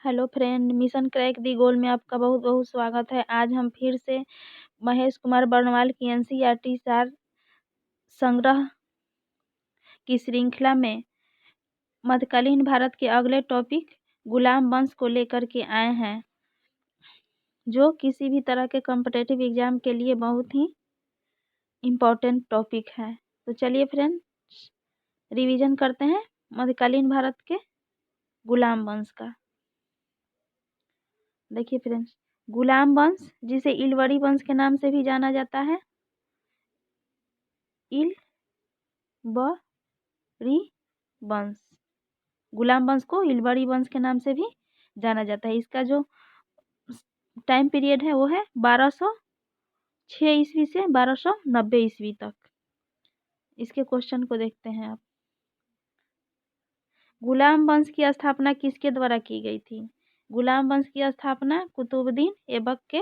Hello friend, mission crack दी गोल में आपका बहुत बहुत स्वागत है। आज हम फिर से महेश कुमार बर्णवाल की एनसीईआरटी सार संग्रह की श्रृंखला में मध्यकालीन भारत के अगले टॉपिक गुलाम वंश को लेकर के आए हैं, जो किसी भी तरह के कॉम्पिटिटिव एग्जाम के लिए बहुत ही इम्पोर्टेंट टॉपिक है। तो चलिए फ्रेंड्स, रिवीजन करते हैं मध्यकालीन भारत के गुलाम वंश का। देखिए फ्रेंड्स, गुलाम वंश जिसे इलवरी वंश के नाम से भी जाना जाता है, इलबरी वंश, गुलाम वंश को इलबरी वंश के नाम से भी जाना जाता है। इसका जो टाइम पीरियड है वो है 1206 ईस्वी से 1290 ईस्वी तक। इसके क्वेश्चन को देखते हैं आप। गुलाम वंश की स्थापना किसके द्वारा की गई थी? गुलाम वंश की स्थापना कुतुबुद्दीन ऐबक के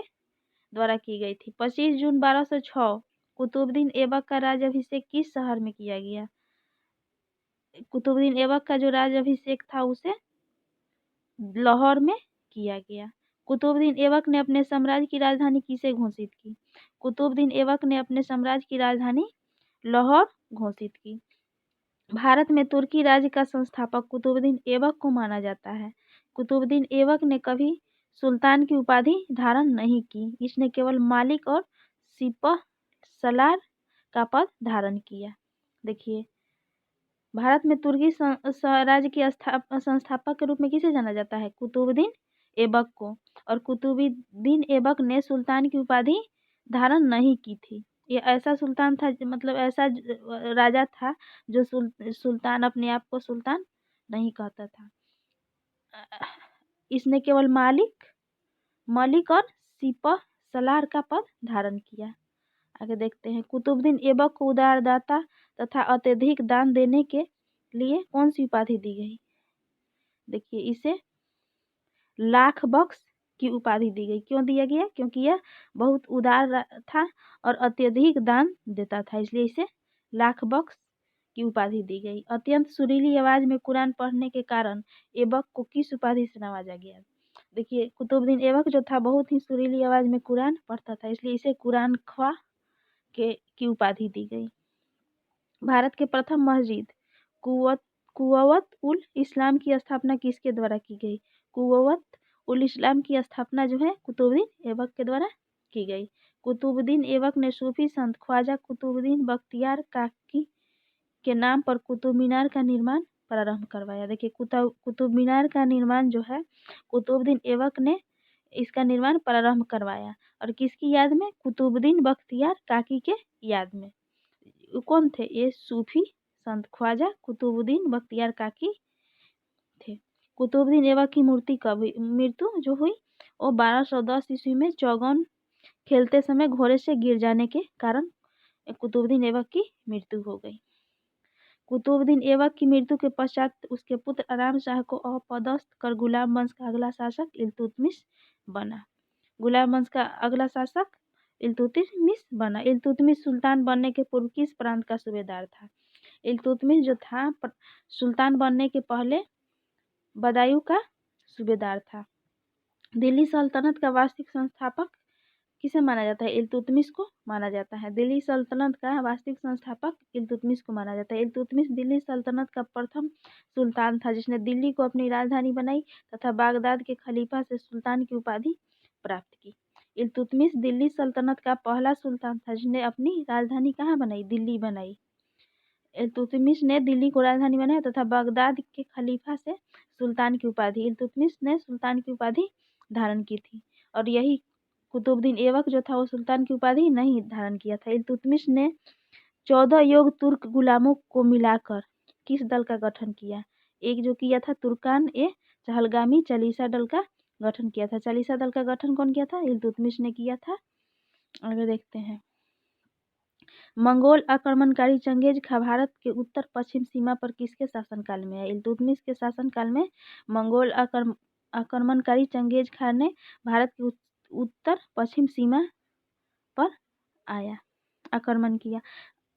द्वारा की गई थी। 25 जून 1206 कुतुबुद्दीन ऐबक का राज्याभिषेक किस शहर में किया गया? कुतुबुद्दीन ऐबक का जो राज्याभिषेक था उसे लाहौर में किया गया। कुतुबुद्दीन ऐबक ने अपने साम्राज्य की राजधानी किसे घोषित की? कुतुबुद्दीन ऐबक ने अपने साम्राज्य की राजधानी लाहौर घोषित की। भारत में तुर्की राज्य का संस्थापक कुतुबुद्दीन ऐबक को माना जाता है। कुतुबुद्दीन ऐबक ने कभी सुल्तान की उपाधि धारण नहीं की। इसने केवल मालिक और सिपह सलार का पद धारण किया। देखिए, भारत में तुर्की राज्य के संस्थापक के रूप में किसे जाना जाता है? कुतुबुद्दीन ऐबक को। और कुतुबुद्दीन ऐबक ने सुल्तान की उपाधि धारण नहीं की थी। ये ऐसा सुल्तान था, मतलब ऐसा राजा था जो सुल्तान अपने आप को सुल्तान नहीं कहता था। इसने केवल मलिक और सिपह सलार का पद धारण किया। आगे देखते हैं। कुतुबुद्दीन ऐबक को उदारदाता तथा अत्यधिक दान देने के लिए कौन सी उपाधि दी गई? देखिए, इसे लाख बख्श की उपाधि दी गई। क्यों दिया गया? क्योंकि यह बहुत उदार था और अत्यधिक दान देता था, इसलिए इसे लाख बख्श की उपाधि दी गई। अत्यंत सुरीली आवाज में कुरान पढ़ने के कारण ऐबक को किस उपाधि से नवाजा गया? देखिए, कुतुबुद्दीन ऐबक जो था बहुत ही सुरीली आवाज में कुरान पढ़ता था, इसलिए इसे कुरान ख्वाह की उपाधि दी गई। भारत के प्रथम मस्जिद कुव्वत उल इस्लाम की स्थापना किसके द्वारा की गई? कुव्वत उल इस्लाम की स्थापना जो है कुतुबुद्दीन ऐबक के द्वारा की गई। कुतुबुद्दीन ऐबक ने सूफी संत ख्वाजा कुतुबुद्दीन बख्तियार काकी के नाम पर कुतुब मीनार का निर्माण प्रारंभ करवाया। देखिए, कुतुब मीनार का निर्माण जो है कुतुबुद्दीन ऐबक ने इसका निर्माण प्रारंभ करवाया। और किसकी याद में? कुतुबुद्दीन बख्तियार काकी के याद में। कौन थे ये? सूफी संत ख्वाजा कुतुबुद्दीन बख्तियार काकी थे। कुतुबुद्दीन ऐबक की मृत्यु जो हुई वो 1210 ईस्वी में चौगन खेलते समय घोड़े से गिर जाने के कारण कुतुबुद्दीन ऐबक की मृत्यु हो गई। कुतुबुद्दीन ऐबक की मृत्यु के पश्चात उसके पुत्र आराम शाह को अपदस्थ कर गुलाम वंश का अगला शासक इल्तुतमिश बना। गुलाम वंश का अगला शासक इल्तुतमिश बना। इल्तुतमिश सुल्तान बनने के पूर्व किस प्रांत का सूबेदार था? इल्तुतमिश जो था सुल्तान बनने के पहले बदायूं का सूबेदार था। दिल्ली सल्तनत का वास्तविक संस्थापक किसे माना जाता है? इल्तुतमिश को माना जाता है। दिल्ली सल्तनत का वास्तविक संस्थापक इल्तुतमिश को माना जाता है। इल्तुतमिश दिल्ली सल्तनत का प्रथम सुल्तान था जिसने दिल्ली को अपनी राजधानी बनाई तथा बागदाद के खलीफा से सुल्तान की उपाधि प्राप्त की। इल्तुतमिश दिल्ली सल्तनत का पहला सुल्तान था जिसने अपनी राजधानी कहाँ बनाई? दिल्ली बनाई। इल्तुतमिश ने दिल्ली को राजधानी बनाया तथा बागदाद के खलीफा से सुल्तान की उपाधि, इल्तुतमिश ने सुल्तान की उपाधि धारण की थी। और यही कुतुबुद्दीन ऐबक जो था वो सुल्तान की उपाधि नहीं धारण किया था। इल्तुतमिश ने 14 योग्य तुर्क गुलामों को मिलाकर किस दल का गठन किया? एक जो किया था तुर्कान ए चहलगामी चालीसा दल का गठन किया था। चालीसा दल का गठन कौन किया था? इल्तुतमिश ने किया था। आगे देखते हैं। मंगोल आक्रमणकारी चंगेज खा भारत के उत्तर पश्चिम सीमा पर किसके शासनकाल में है? इल्तुतमिश के शासनकाल में मंगोल आक्रमणकारी चंगेज खान ने भारत के उत्तर पश्चिम सीमा पर आक्रमण किया।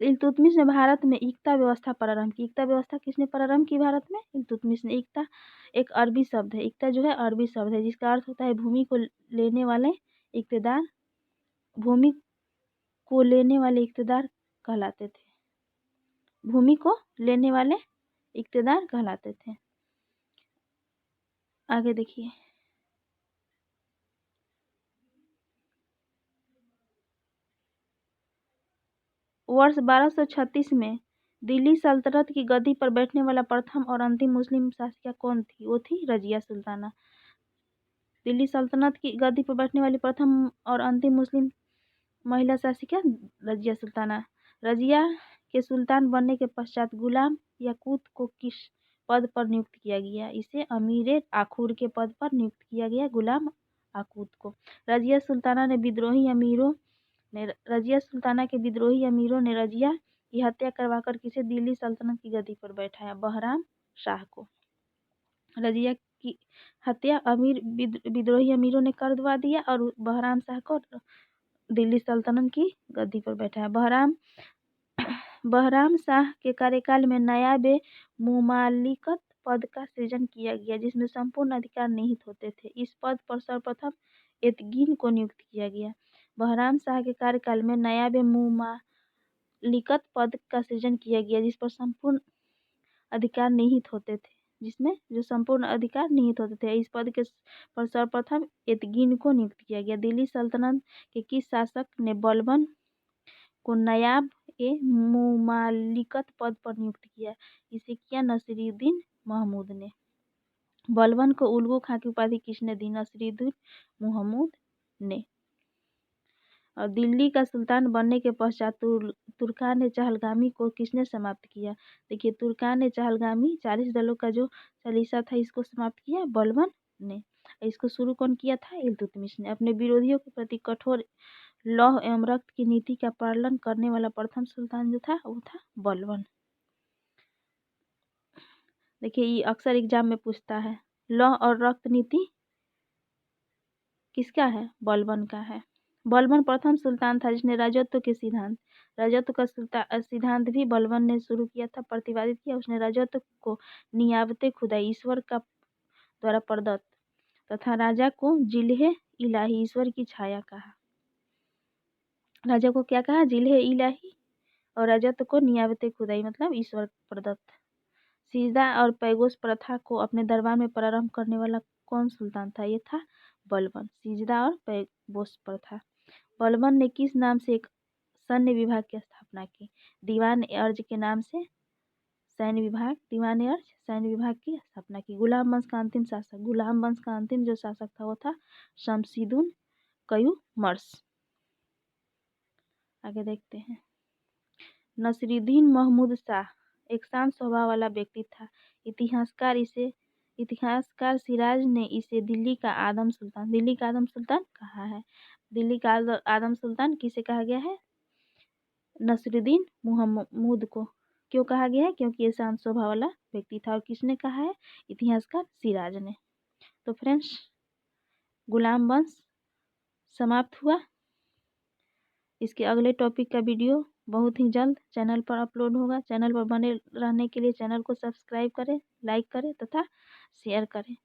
इल्तुतमिश ने भारत में इक्ता व्यवस्था प्रारंभ की। इक्ता व्यवस्था किसने प्रारंभ की भारत में? इल्तुतमिश ने। इक्ता एक अरबी शब्द है। इक्ता जो है अरबी शब्द है जिसका अर्थ होता है भूमि को लेने वाले इक्तेदार। भूमि को लेने वाले इक्तेदार कहलाते थे। भूमि को लेने वाले इक्तेदार कहलाते थे। आगे देखिए, वर्ष 1236 में दिल्ली सल्तनत की गद्दी पर बैठने वाला प्रथम और अंतिम मुस्लिम शासिका कौन थी? वो थी रजिया सुल्ताना। दिल्ली सल्तनत की गद्दी पर बैठने वाली प्रथम और अंतिम मुस्लिम महिला शासिका रजिया सुल्ताना। रजिया के सुल्तान बनने के पश्चात गुलाम याकूत को किस पद पर नियुक्त किया गया? इसे अमीर आखूर के पद पर नियुक्त किया गया, गुलाम आकूत को। रजिया सुल्ताना के विद्रोही अमीरों ने रजिया की हत्या करवाकर किसे दिल्ली सल्तनत की गद्दी पर बैठाया? बहराम शाह को। रजिया की हत्या विद्रोही अमीरों ने करवा दिया और बहराम शाह को दिल्ली सल्तनत की गद्दी पर बैठाया। बहराम शाह के कार्यकाल में नायाब मुमालिकत पद का सृजन किया गया जिसमें संपूर्ण अधिकार निहित होते थे। इस पद पर सर्वप्रथम एतगीन को नियुक्त किया गया। बहराम शाह के कार्यकाल में नायाब मुमालिकत पद का सृजन किया गया जिस पर संपूर्ण अधिकार निहित होते थे जिसमें जो संपूर्ण अधिकार निहित होते थे। इस पद के पर सर्वप्रथम एतगीन को नियुक्त किया गया। दिल्ली सल्तनत के किस शासक ने बलबन को नायाब ए मुमालिकत पद पर नियुक्त किया? इसे किया नसीरुद्दीन महमूद ने। बलबन को उल्गू खां की उपाधि किसने दी? नसीरुद्दीन महमूद ने। और दिल्ली का सुल्तान बनने के पश्चात तुर्कान चहलगामी को किसने समाप्त किया? देखिए, तुर्कान चहलगामी 40 दलों का जो चालीसा था इसको समाप्त किया बलबन ने। इसको शुरू कौन किया था? इल्तुतमिश ने। अपने विरोधियों के प्रति कठोर लौह एवं रक्त की नीति का पालन करने वाला प्रथम सुल्तान जो था वो था बलबन। देखिए, ये अक्सर एग्जाम में पूछता है। लौह और रक्त नीति किसका है? बलबन का है। बलबन प्रथम सुल्तान था जिसने राजत्व का सिद्धांत भी बलबन ने शुरू किया था, प्रतिपादित किया। उसने राजत्व को नियाबते खुदाई ईश्वर का द्वारा प्रदत्त तथा राजा को जिल्हे इलाही ईश्वर की छाया कहा। राजा को क्या कहा? जिल्हे इलाही। और राजत्व को नियाबते खुदाई मतलब ईश्वर प्रदत्त। सिजदा और पैगोश प्रथा को अपने दरबार में प्रारंभ करने वाला कौन सुल्तान था? ये था बलबन। सिजदा और पैगोश प्रथा। बलबन ने किस नाम से एक सैन्य विभाग की स्थापना की? दीवान अर्ज के नाम से दीवान अर्ज सैन्य विभाग की स्थापना की। गुलाम वंश का अंतिम जो शासक था वो था शमशीदुन कयूमर्स। आगे देखते हैं। नसीरुद्दीन महमूद शाह एक शांत स्वभाव वाला व्यक्ति था। इतिहासकार सिराज ने इसे दिल्ली का आदम सुल्तान कहा है। दिल्ली का आदम सुल्तान किसे कहा गया है? नसीरुद्दीन महमूद को। क्यों कहा गया है? क्योंकि ये शांत स्वभाव वाला व्यक्ति था। और किसने कहा है? इतिहासकार सिराज ने। तो फ्रेंड्स, गुलाम वंश समाप्त हुआ। इसके अगले टॉपिक का वीडियो बहुत ही जल्द चैनल पर अपलोड होगा। चैनल पर बने रहने के लिए चैनल को सब्सक्राइब करें, लाइक करें तथा शेयर करें।